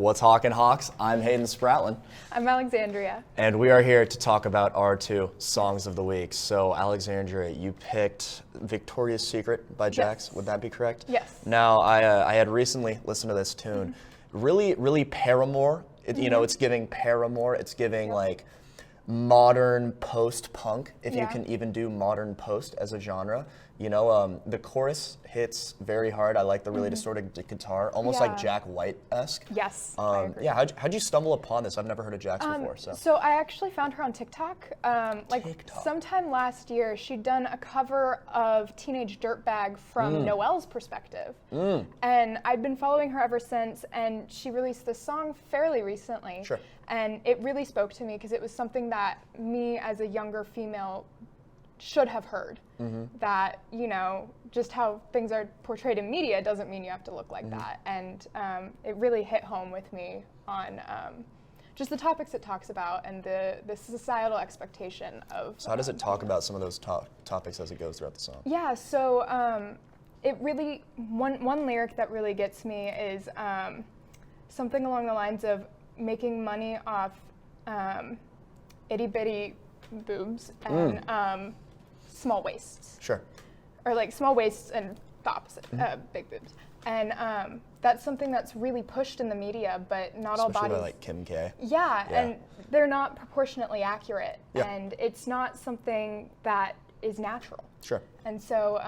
What's Hawkin' Hawks? I'm Hayden Spratlin. I'm Alexandria. And we are here to talk about our two songs of the week. So, Alexandria, you picked Victoria's Secret by Jax. Yes. Would that be correct? Yes. Now, I had recently listened to this tune. Really Paramore. You know, it's giving Paramore. It's giving like modern post-punk, if you can even do modern post as a genre. You know, the chorus hits very hard. I like the really distorted guitar, almost like Jack White-esque. Yes, I agree. Yeah, how'd you stumble upon this? I've never heard of Jax before. So I actually found her on TikTok. Sometime last year, she'd done a cover of Teenage Dirtbag from Noelle's perspective. And I'd been following her ever since, and she released this song fairly recently. Sure. And it really spoke to me because it was something that me as a younger female should have heard. That, you know, just how things are portrayed in media doesn't mean you have to look like that. And it really hit home with me on just the topics it talks about and the societal expectation of. So how does it talk about some of those topics as it goes throughout the song? Yeah, so it really, one lyric that really gets me is something along the lines of making money off itty bitty boobs and small waists. Sure. Or like small waists and the opposite, big boobs. And that's something that's really pushed in the media, but not all Especially bodies. by like Kim K. Yeah, and they're not proportionately accurate. Yeah. And it's not something that is natural. Sure. And so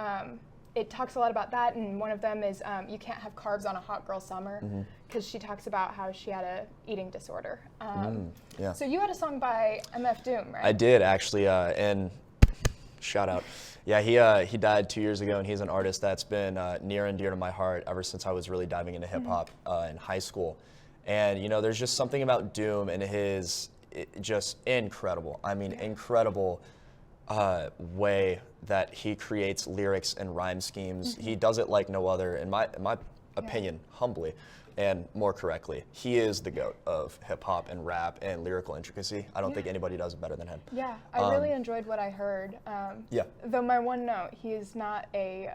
it talks a lot about that, and one of them is you can't have carbs on a hot girl summer, because she talks about how she had a eating disorder. Yeah. So you had a song by MF Doom, right? I did actually, and shout out. Yeah, he died 2 years ago, and he's an artist that's been near and dear to my heart ever since I was really diving into hip hop in high school. And you know, there's just something about Doom and his just incredible. I mean, incredible way that he creates lyrics and rhyme schemes. He does it like no other, in my opinion, humbly and more correctly. He is the GOAT of hip hop and rap and lyrical intricacy. I don't think anybody does it better than him. Yeah, I really enjoyed what I heard. Though my one note, he is not a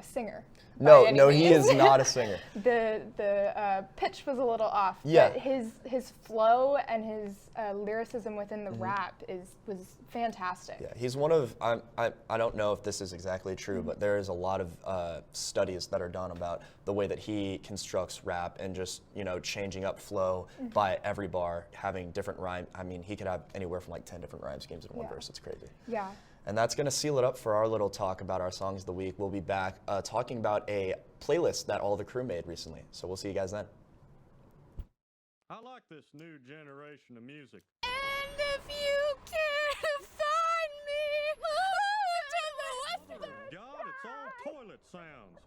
singer. No, he is not a singer. The pitch was a little off. Yeah. But his flow and his lyricism within the rap was fantastic. Yeah, he's one of, I don't know if this is exactly true, but there is a lot of studies that are done about the way that he constructs rap and just, you know, changing up flow by every bar, having different rhyme. I mean, he could have anywhere from like 10 different rhyme schemes in one verse. It's crazy. Yeah. And that's going to seal it up for our little talk about our songs of the week. We'll be back talking about a playlist that all the crew made recently. So we'll see you guys then. I like this new generation of music. And if you can't find me, to the west. God, it's all toilet sounds.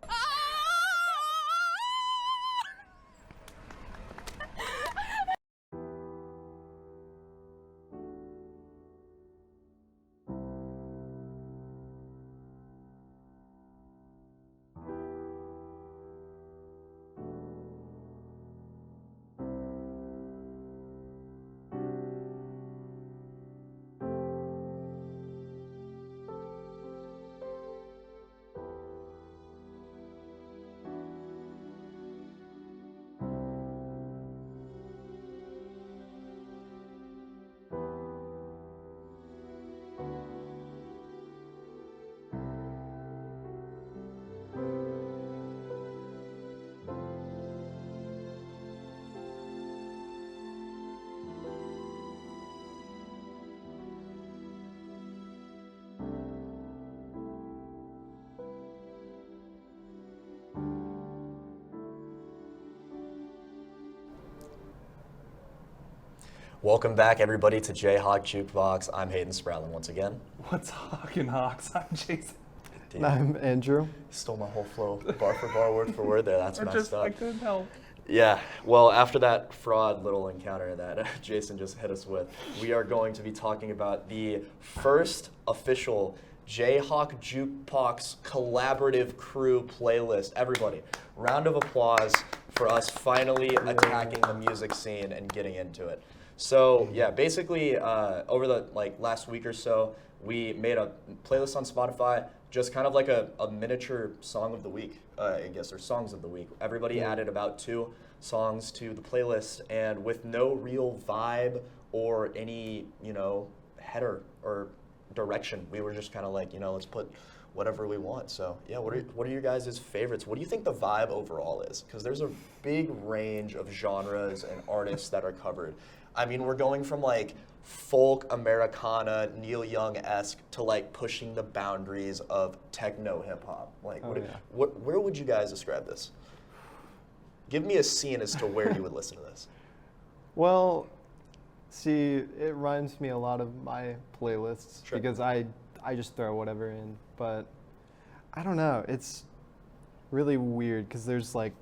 Welcome back, everybody, to JayhawkJukebox. I'm Hayden Spratlin once again. What's Hawkin' Hawks? I'm Jason. Dude, I'm Andrew. stole my whole flow, bar for bar, word for word there. That's messed up. I couldn't help. Yeah, well, after that fraud little encounter that Jason just hit us with, we are going to be talking about the first official JayhawkJukebox collaborative crew playlist. Everybody, round of applause for us finally attacking the music scene and getting into it. So yeah, basically over the last week or so, we made a playlist on Spotify, just kind of like a miniature song of the week, I guess, or songs of the week. Everybody added about two. songs to the playlist, and with no real vibe or any, header or direction, we were just kind of like, let's put whatever we want. So yeah, what are your guys' favorites? What do you think the vibe overall is? Because there's a big range of genres and artists that are covered. I mean, we're going from like folk, Americana, Neil Young-esque to like pushing the boundaries of techno hip hop. Like, where would you guys describe this? Give me a scene as to where you would listen to this. Well, see, it reminds me a lot of my playlists because I just throw whatever in. But I don't know, it's really weird because there's like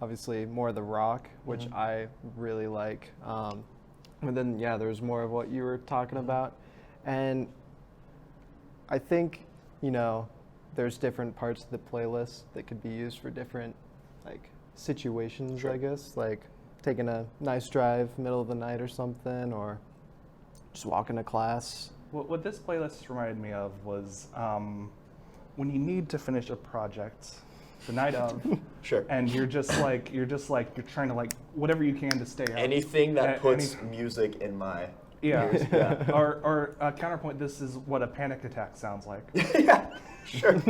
obviously more of the rock, which I really like. And then there's more of what you were talking about. And I think, there's different parts of the playlist that could be used for different like situations, I guess, like taking a nice drive middle of the night or something, or just walking to class. What this playlist reminded me of was when you need to finish a project the night of, and you're trying to like whatever you can to stay up. Anything that puts music in my ears. Yeah. Or counterpoint, this is what a panic attack sounds like. Yeah, sure.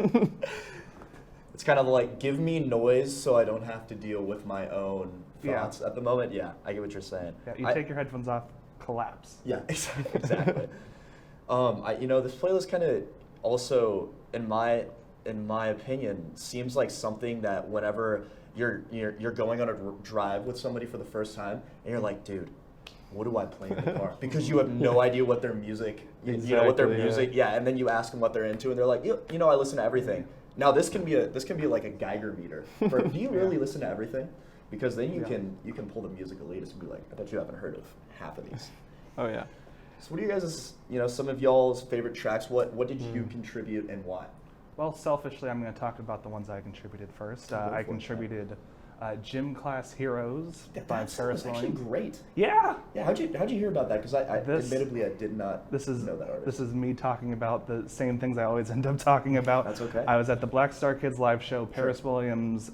It's kind of like, give me noise so I don't have to deal with my own thoughts at the moment. Yeah, I get what you're saying. Yeah, you take your headphones off, collapse. Yeah, exactly. This playlist kind of also, in my opinion, seems like something that whenever you're going on a drive with somebody for the first time, and you're like, dude, what do I play in the car? Because you have no idea what their music, what their music, and then you ask them what they're into, and they're like, I listen to everything. Now this can be like a Geiger meter. Do you really listen to everything? Because then you can pull the music elitist and be like, I bet you haven't heard of half of these. Oh yeah. So what are you guys', some of y'all's favorite tracks? What did you contribute and why? Well, selfishly, I'm going to talk about the ones I contributed first. I contributed Gym Class Heroes by Paris Williams. Actually great. Yeah. Yeah. How'd you hear about that? Because admittedly I did not know that artist. This is me talking about the same things I always end up talking about. That's okay. I was at the Black Star Kids live show. Paris Williams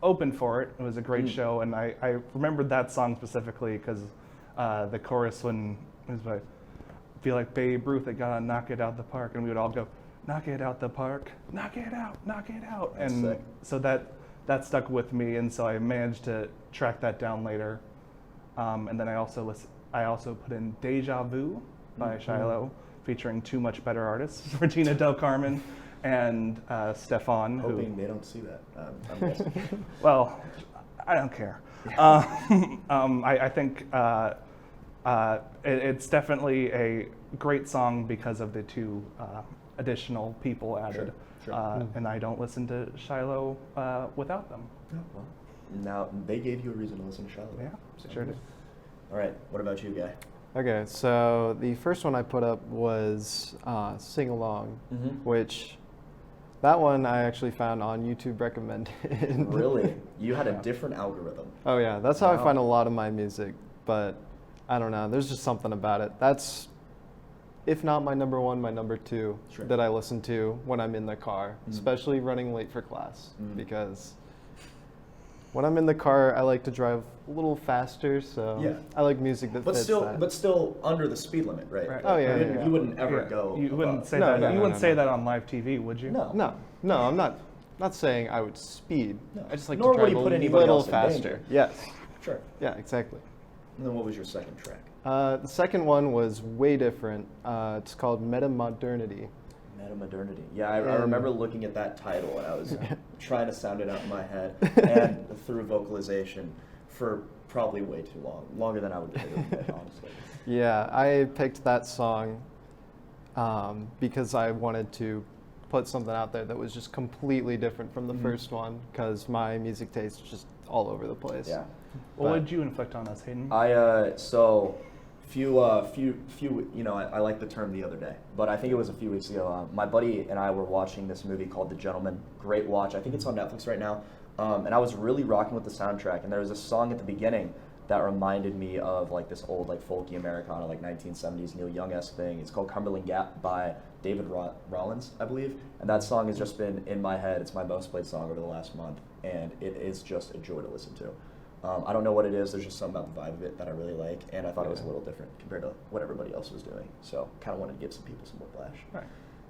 opened for it. It was a great show, and I remembered that song specifically because the chorus when it was like, feel like Babe Ruth that got to knock it out the park, and we would all go, knock it out the park, knock it out, knock it out. That's and sick. So that stuck with me, and so I managed to track that down later. And then I also put in Deja Vu by Shiloh, featuring two much better artists, Regina Del Carmen and Stefan. Hoping they don't see that. I'm guessing. Well, I don't care. I think it's definitely a great song because of the two additional people added. Sure. And I don't listen to Shiloh without them. Oh, well, now they gave you a reason to listen to Shiloh. Yeah, sure did. All right, what about you, Guy? Okay, so the first one I put up was Sing Along, which that one I actually found on YouTube recommended. Really? You had a different algorithm. Oh yeah, that's how I find a lot of my music, but I don't know, there's just something about it. That's, if not my number one, my number two that I listen to when I'm in the car, especially running late for class, because when I'm in the car, I like to drive a little faster, so I like music that fits that. But still under the speed limit, right? Oh yeah, You wouldn't ever go. You wouldn't above. say that. You wouldn't say that on live TV, would you? No. No, I'm not saying I would speed. No. I just like Nor to would drive you put a anybody little else in faster. danger. Yes. Sure. Yeah, exactly. And then what was your second track? The second one was way different. It's called Metamodernity. Metamodernity. Yeah, I remember looking at that title and I was trying to sound it out in my head and through vocalization for probably way too long, longer than I would admit, honestly. Yeah, I picked that song because I wanted to put something out there that was just completely different from the first one, because my music taste is just all over the place. Yeah. Well, what did you inflict on us, Hayden? I like the term the other day, but I think it was a few weeks ago. My buddy and I were watching this movie called The Gentleman. Great watch. I think it's on Netflix right now. And I was really rocking with the soundtrack. And there was a song at the beginning that reminded me of like this old like folky Americana, like 1970s Neil Young-esque thing. It's called Cumberland Gap by David Rollins, I believe. And that song has just been in my head. It's my most played song over the last month, and it is just a joy to listen to. I don't know what it is. There's just something about the vibe of it that I really like, and I thought it was a little different compared to what everybody else was doing. So kind of wanted to give some people some whiplash. Right.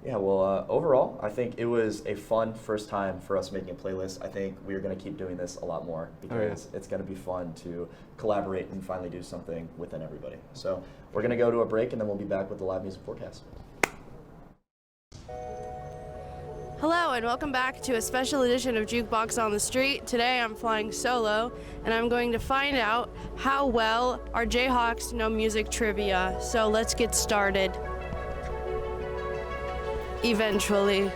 Yeah, well, overall, I think it was a fun first time for us making a playlist. I think we're going to keep doing this a lot more because it's going to be fun to collaborate and finally do something within everybody. So we're going to go to a break, and then we'll be back with the live music forecast. Hello and welcome back to a special edition of Jukebox on the Street. Today I'm flying solo and I'm going to find out how well our Jayhawks know music trivia. So let's get started. Eventually.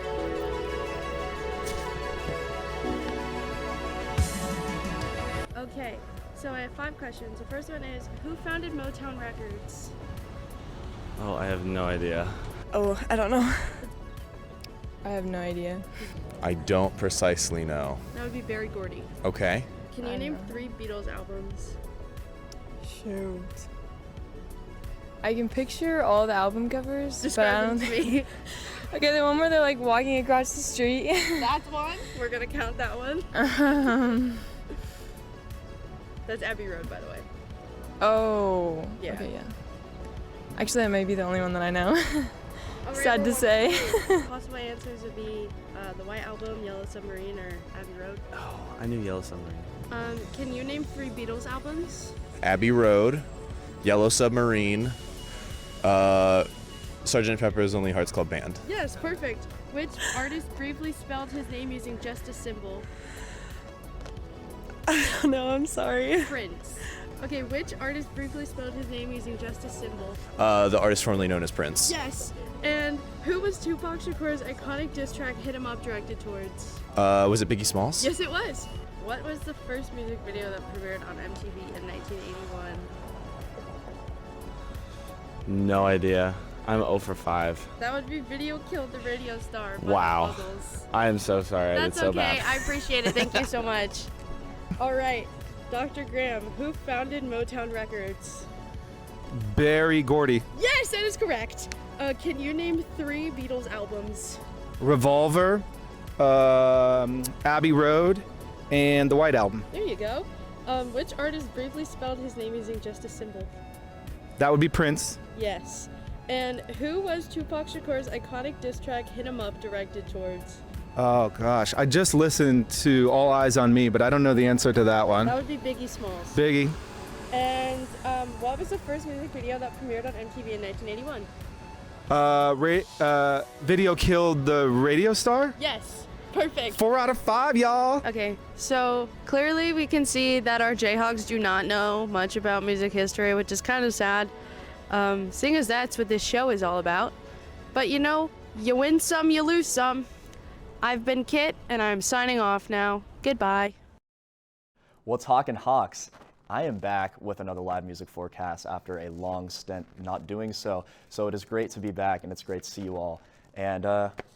Okay, so I have 5 questions. The first one is, who founded Motown Records? Oh, I have no idea. Oh, I don't know. I have no idea. I don't precisely know. That would be Berry Gordy. Okay. Can you name 3 Beatles albums? Shoot. I can picture all the album covers, but I Describe don't them to me. Okay, the one where they're like walking across the street. That's one. We're gonna count that one. That's Abbey Road, by the way. Oh. Yeah. Okay, yeah. Actually, that may be the only one that I know. All right, Sad to well, say. Possible answers would be the White Album, Yellow Submarine, or Abbey Road. Oh, I knew Yellow Submarine. Can you name 3 Beatles albums? Abbey Road, Yellow Submarine, Sgt. Pepper's Lonely Hearts Club Band. Yes, perfect. Which artist briefly spelled his name using just a symbol? No, I'm sorry. Prince. Okay, which artist briefly spelled his name using just a symbol? The artist formerly known as Prince. Yes. And who was Tupac Shakur's iconic diss track "Hit 'Em Up" directed towards? Was it Biggie Smalls? Yes, it was. What was the first music video that premiered on MTV in 1981? No idea. I'm 0 for 5. That would be Video Killed the Radio Star. by Wow. the Buggles. I am so sorry. I That's did so okay. bad. I appreciate it. Thank you so much. All right, Dr. Graham, who founded Motown Records? Berry Gordy. Yes, that is correct. Can you name 3 Beatles albums? Revolver, Abbey Road, and the White Album. There you go. Which artist briefly spelled his name using just a symbol? That would be Prince. Yes. And who was Tupac Shakur's iconic diss track "Hit 'Em Up" directed towards? Oh gosh, I just listened to All Eyes on Me, but I don't know the answer to that one. That would be Biggie Smalls. Biggie. And what was the first music video that premiered on MTV in 1981? Video Killed the Radio Star. Yes. Perfect. 4 out of 5, y'all. Okay, so clearly we can see that our Jayhawks do not know much about music history, which is kind of sad, seeing as that's what this show is all about. But you know, you win some, you lose some. I've been Kit, and I'm signing off now. Goodbye. Well, talking Hawks, I am back with another live music forecast after a long stint not doing so. So it is great to be back, and it's great to see you all. And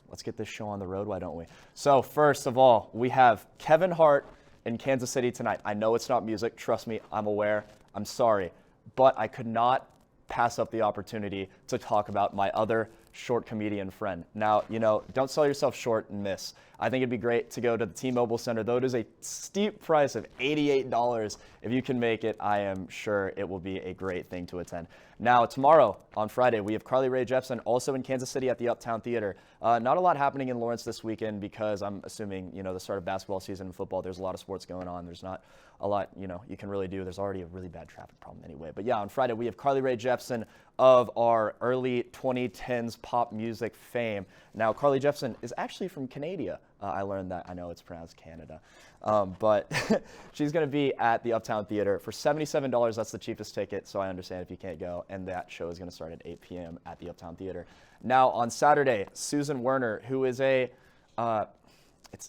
let's get this show on the road, why don't we? So first of all, we have Kevin Hart in Kansas City tonight. I know it's not music. Trust me, I'm aware. I'm sorry. But I could not pass up the opportunity to talk about my other short comedian friend. Now, you know, don't sell yourself short and miss. I think it'd be great to go to the T-Mobile Center, though it is a steep price of $88. If you can make it, I am sure it will be a great thing to attend. Now, tomorrow, on Friday, we have Carly Rae Jepsen, also in Kansas City at the Uptown Theater. Not a lot happening in Lawrence this weekend because I'm assuming, you know, the start of basketball season and football, there's a lot of sports going on. There's not a lot, you know, you can really do. There's already a really bad traffic problem anyway. But yeah, on Friday, we have Carly Rae Jepsen of our early 2010s pop music fame. Now, Carly Jepsen is actually from Canada. I learned that. I know it's pronounced Canada. But she's going to be at the Uptown Theater for $77. That's the cheapest ticket, so I understand if you can't go. And that show is going to start at 8 p.m. at the Uptown Theater. Now, on Saturday, Susan Werner, who is a,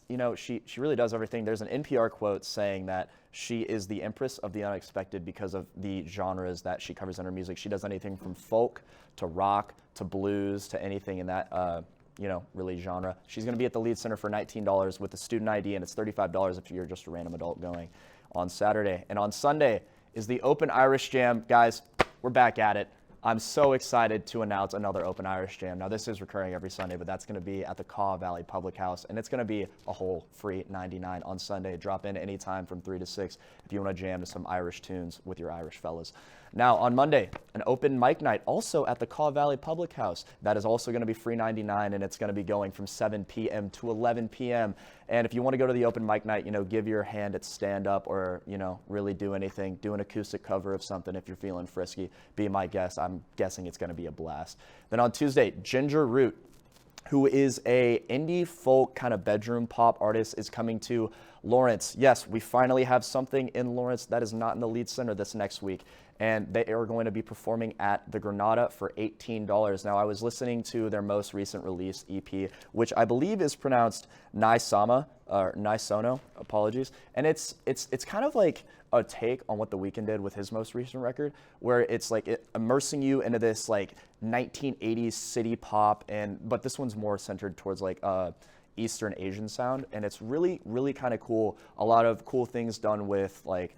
you know, she really does everything. There's an NPR quote saying that she is the empress of the unexpected because of the genres that she covers in her music. She does anything from folk to rock to blues to anything in that, you know, really genre. She's going to be at the Lead Center for $19 with a student ID, and it's $35 if you're just a random adult going on Saturday. And on Sunday is the Open Irish Jam. Guys, we're back at it. I'm so excited to announce another Open Irish Jam. Now, this is recurring every Sunday, but that's going to be at the Kaw Valley Public House, and it's going to be a whole free 99 on Sunday. Drop in anytime from 3 to 6 if you want to jam to some Irish tunes with your Irish fellas. Now, on Monday, an open mic night also at the Kaw Valley Public House. That is also going to be free 99, and it's going to be going from 7 p.m. to 11 p.m. And if you want to go to the open mic night, give your hand at stand-up or, really do anything. Do an acoustic cover of something if you're feeling frisky. Be my guest. I'm guessing it's going to be a blast. Then on Tuesday, Ginger Root, who is a indie folk kind of bedroom pop artist, is coming to Lawrence. Yes, we finally have something in Lawrence that is not in the Lead Center this next week. And they are going to be performing at the Granada for $18. Now, I was listening to their most recent release EP, which I believe is pronounced Nai-sama, or Nai-sono, apologies. And it's kind of like a take on what The Weeknd did with his most recent record, where it's like immersing you into this like 1980s city pop, but this one's more centered towards like Eastern Asian sound, and it's really, really kind of cool. A lot of cool things done with like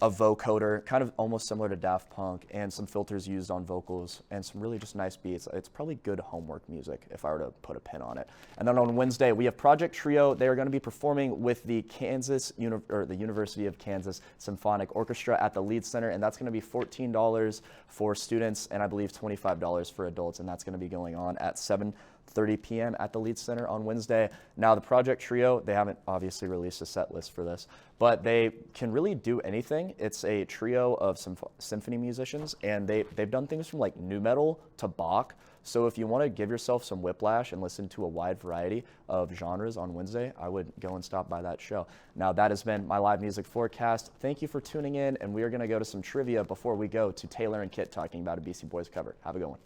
a vocoder, kind of almost similar to Daft Punk, and some filters used on vocals, and some really just nice beats. It's probably good homework music if I were to put a pin on it. And then on Wednesday, we have Project Trio. They are going to be performing with the the University of Kansas Symphonic Orchestra at the Lead Center, and that's going to be $14 for students, and I believe $25 for adults, and that's going to be going on at 7:30 p.m. at the Lead Center on Wednesday. Now, the Project Trio, they haven't obviously released a set list for this, but they can really do anything. It's a trio of symphony musicians, and they've done things from like nu metal to Bach. So if you want to give yourself some whiplash and listen to a wide variety of genres on Wednesday, I would go and stop by that show. Now, that has been my live music forecast. Thank you for tuning in, and we are going to go to some trivia before we go to Taylor and Kit talking about a Beastie Boys cover. Have a good one.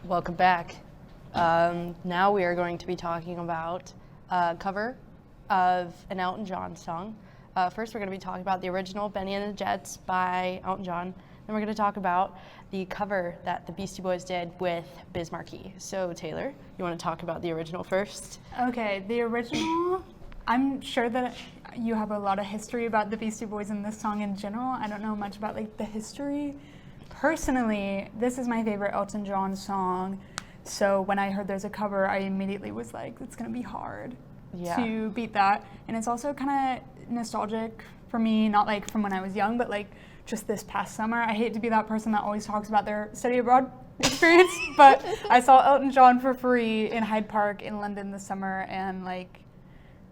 Welcome back. Now we are going to be talking about a cover of an Elton John song. First, we're going to be talking about the original Benny and the Jets by Elton John. Then we're going to talk about the cover that the Beastie Boys did with Biz Markie. So, Taylor, you want to talk about the original first? Okay, the original, I'm sure that you have a lot of history about the Beastie Boys and this song in general. I don't know much about like the history. Personally, this is my favorite Elton John song. So when I heard there's a cover, I immediately was like, it's gonna be hard to beat that. And it's also kind of nostalgic for me, not like from when I was young, but like just this past summer. I hate to be that person that always talks about their study abroad experience, but I saw Elton John for free in Hyde Park in London this summer, and like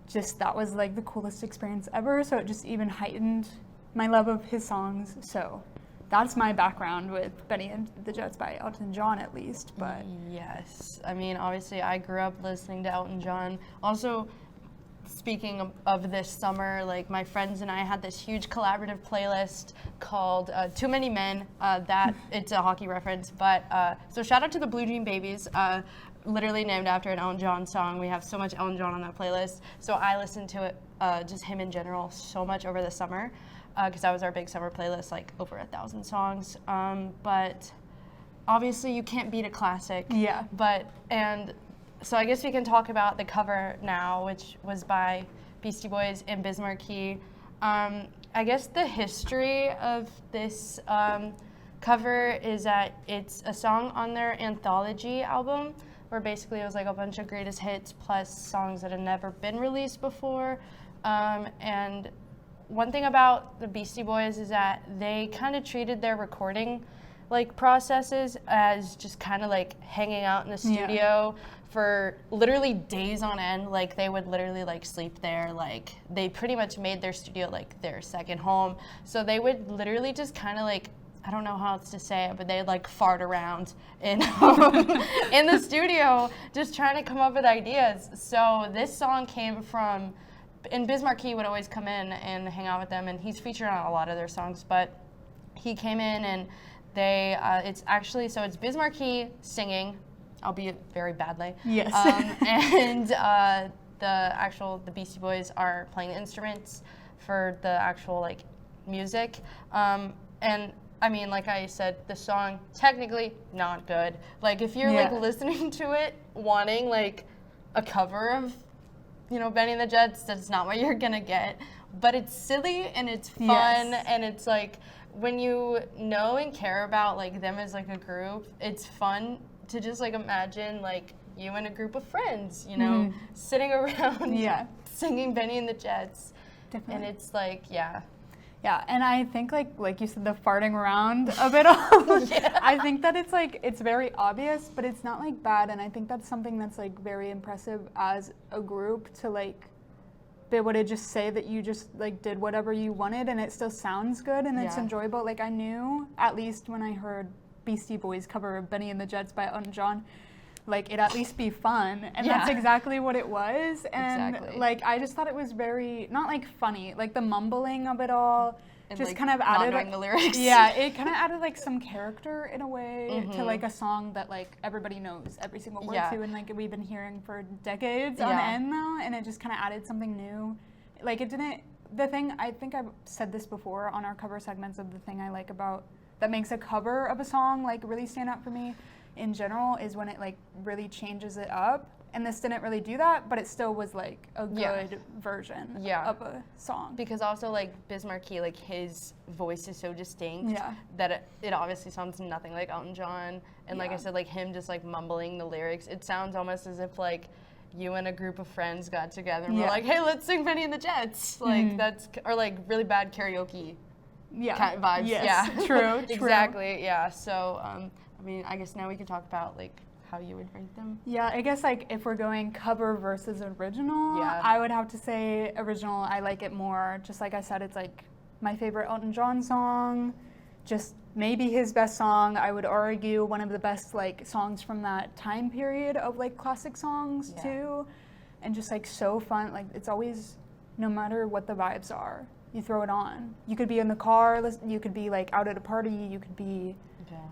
just that was like the coolest experience ever. So it just even heightened my love of his songs. So that's my background with Benny and the Jets by Elton John, at least. But yes, I mean, obviously I grew up listening to Elton John. Also, speaking of this summer, like my friends and I had this huge collaborative playlist called Too Many Men. That it's a hockey reference, but so shout out to the Blue Jean Babies. Literally named after an Elton John song. We have so much Elton John on that playlist. So I listened to it, just him in general, so much over the summer. Because that was our big summer playlist, like over 1,000 songs. But obviously you can't beat a classic. Yeah. And so I guess we can talk about the cover now, which was by Beastie Boys and Biz Markie. I guess the history of this cover is that it's a song on their anthology album, where basically it was like a bunch of greatest hits plus songs that had never been released before. And one thing about the Beastie Boys is that they kind of treated their recording like processes as just kind of like hanging out in the studio for literally days on end. Like they would literally like sleep there. Like they pretty much made their studio like their second home. So they would literally just kind of like, I don't know how else to say it, but they'd like fart around in in the studio just trying to come up with ideas. So this song came from, and Biz Markie would always come in and hang out with them, and he's featured on a lot of their songs, but he came in and they, it's actually, so it's Biz Markie singing, albeit very badly. Yes. And the Beastie Boys are playing the instruments for the actual like music. And I mean, like I said, the song technically not good. Like if you're like listening to it, wanting like a cover of, you know, Benny and the Jets, that's not what you're gonna get. But it's silly and it's fun and it's like when you know and care about like them as like a group, it's fun to just like imagine like you and a group of friends, you know, sitting around singing Benny and the Jets. Definitely. And it's like, yeah, and I think like you said, the farting around a bit I think that it's very obvious, but it's not like bad, and I think that's something that's like very impressive as a group to like be able to just say that you just like did whatever you wanted and it still sounds good and it's enjoyable. Like I knew, at least when I heard Beastie Boys cover Benny and the Jets by Elton John, like it at least be fun, and that's exactly what it was. And like I just thought it was very, not like funny, like the mumbling of it all and just like kind of added not knowing the lyrics. it kind of added like some character in a way to like a song that like everybody knows every single word to, and like we've been hearing for decades on end now, and it just kind of added something new. Like it didn't, the thing, I think I've said this before on our cover segments, of the thing I like about that makes a cover of a song like really stand out for me in general is when it like really changes it up, and this didn't really do that, but it still was like a good version of a song. Because also like Biz Markie, like his voice is so distinct that it obviously sounds nothing like Elton John, and like I said, like him just like mumbling the lyrics, it sounds almost as if like you and a group of friends got together and were like, hey, let's sing Benny and the Jets. Like that's, or like really bad karaoke kind of vibes. Yes, true. Exactly, so I mean, I guess now we can talk about like how you would rate them. Yeah, I guess like if we're going cover versus original, I would have to say original. I like it more. Just like I said, it's like my favorite Elton John song, just maybe his best song. I would argue one of the best like songs from that time period of like classic songs too, and just like so fun. Like it's always, no matter what the vibes are, you throw it on. You could be in the car, you could be like out at a party, you could be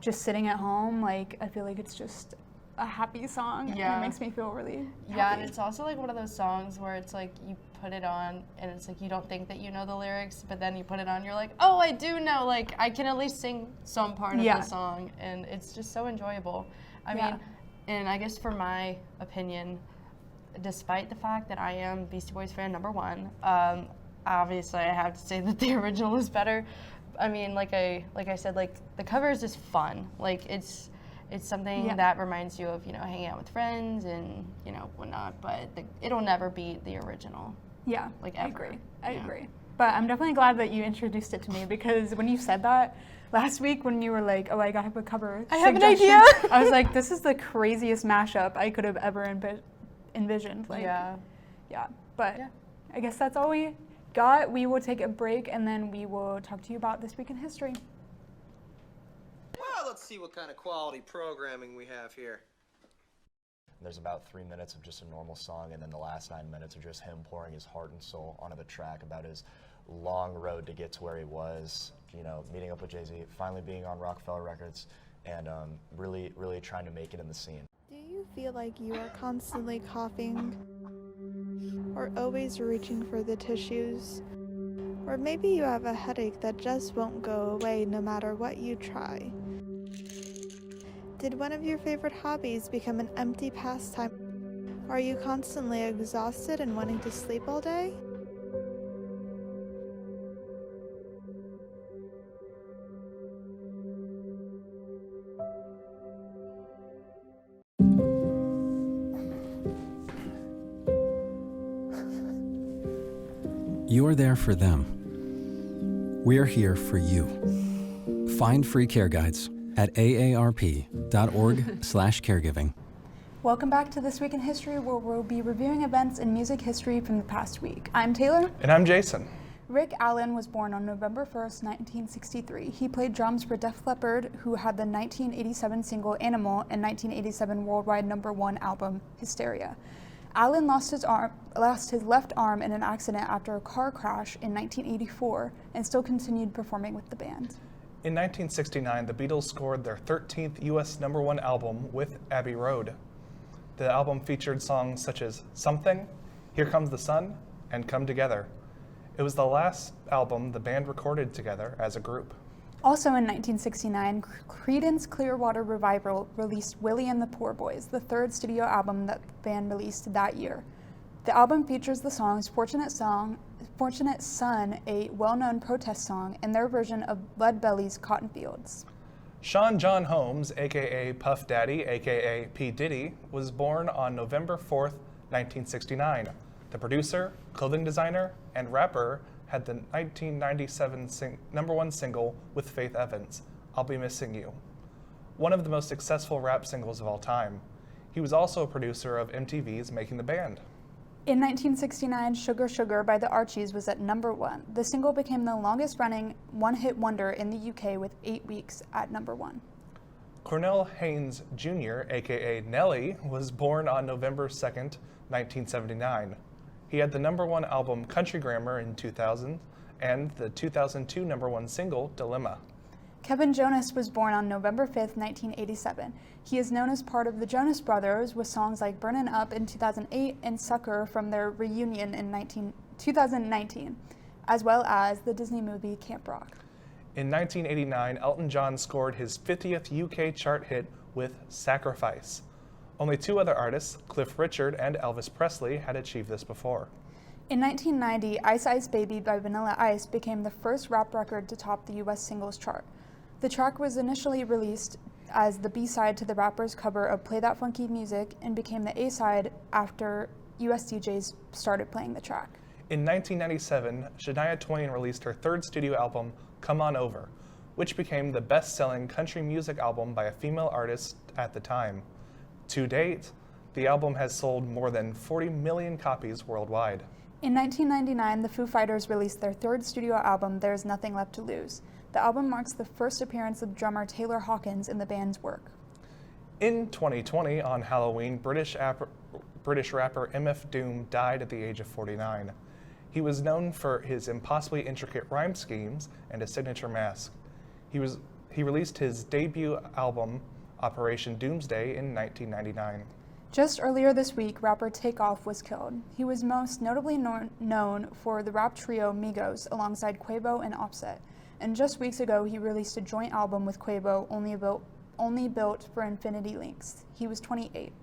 just sitting at home. Like I feel like it's just a happy song, and it makes me feel really happy. And it's also like one of those songs where it's like you put it on and it's like you don't think that you know the lyrics, but then you put it on, you're like, oh, I do know, like I can at least sing some part of the song, and it's just so enjoyable. I mean, and I guess for my opinion, despite the fact that I am Beastie Boys fan #1, obviously I have to say that the original is better. I mean, like I said, like the cover is just fun. Like it's something that reminds you of, you know, hanging out with friends and, you know, whatnot, but it'll never beat the original. Yeah, like ever. I agree. But I'm definitely glad that you introduced it to me, because when you said that last week, when you were like, oh, I got a cover I have an idea. I was like, this is the craziest mashup I could have ever envisioned. Like, but I guess that's all we got. We will take a break, and then we will talk to you about This Week in History. Well, let's see what kind of quality programming we have here. There's about 3 minutes of just a normal song, and then the last 9 minutes are just him pouring his heart and soul onto the track about his long road to get to where he was, you know, meeting up with Jay-Z, finally being on Rockefeller Records, and really, really trying to make it in the scene. Do you feel like you are constantly coughing, or always reaching for the tissues? Or maybe you have a headache that just won't go away no matter what you try. Did one of your favorite hobbies become an empty pastime? Are you constantly exhausted and wanting to sleep all day? You're there for them. We're here for you. Find free care guides at aarp.org/caregiving. Welcome back to This Week in History, where we'll be reviewing events in music history from the past week. I'm Taylor. And I'm Jason. Rick Allen was born on November 1st, 1963. He played drums for Def Leppard, who had the 1987 single Animal and 1987 worldwide #1 album Hysteria. Allen lost his left arm in an accident after a car crash in 1984 and still continued performing with the band. In 1969, the Beatles scored their 13th U.S. #1 album with Abbey Road. The album featured songs such as Something, Here Comes the Sun, and Come Together. It was the last album the band recorded together as a group. Also in 1969, Creedence Clearwater Revival released Willie and the Poor Boys, the third studio album that the band released that year. The album features the songs Fortunate Son, a well-known protest song, and their version of Lead Belly's Cotton Fields. Sean John Holmes, aka Puff Daddy, aka P. Diddy, was born on November 4th, 1969. The producer, clothing designer, and rapper had the 1997 #1 single with Faith Evans, I'll Be Missing You, one of the most successful rap singles of all time. He was also a producer of MTV's Making the Band. In 1969, Sugar Sugar by the Archies was at #1. The single became the longest-running one-hit wonder in the UK with 8 weeks at #1. Cornell Haynes Jr., aka Nelly, was born on November 2nd, 1979. He had the #1 album Country Grammar in 2000 and the 2002 #1 single Dilemma. Kevin Jonas was born on November 5th, 1987. He is known as part of the Jonas Brothers with songs like Burnin' Up in 2008 and Sucker from their reunion in 2019, as well as the Disney movie Camp Rock. In 1989, Elton John scored his 50th UK chart hit with Sacrifice. Only 2 other artists, Cliff Richard and Elvis Presley, had achieved this before. In 1990, Ice Ice Baby by Vanilla Ice became the first rap record to top the US singles chart. The track was initially released as the B-side to the rapper's cover of Play That Funky Music and became the A-side after US DJs started playing the track. In 1997, Shania Twain released her 3rd studio album, Come On Over, which became the best-selling country music album by a female artist at the time. To date, the album has sold more than 40 million copies worldwide. In 1999, the Foo Fighters released their 3rd studio album, There's Nothing Left to Lose. The album marks the first appearance of drummer Taylor Hawkins in the band's work. In 2020, on Halloween, British rapper MF Doom died at the age of 49. He was known for his impossibly intricate rhyme schemes and a signature mask. He released his debut album, Operation Doomsday, in 1999. Just earlier this week, rapper Takeoff was killed. He was most notably known for the rap trio Migos alongside Quavo and Offset. And just weeks ago, he released a joint album with Quavo, Only Built for Infinity Links. He was 28.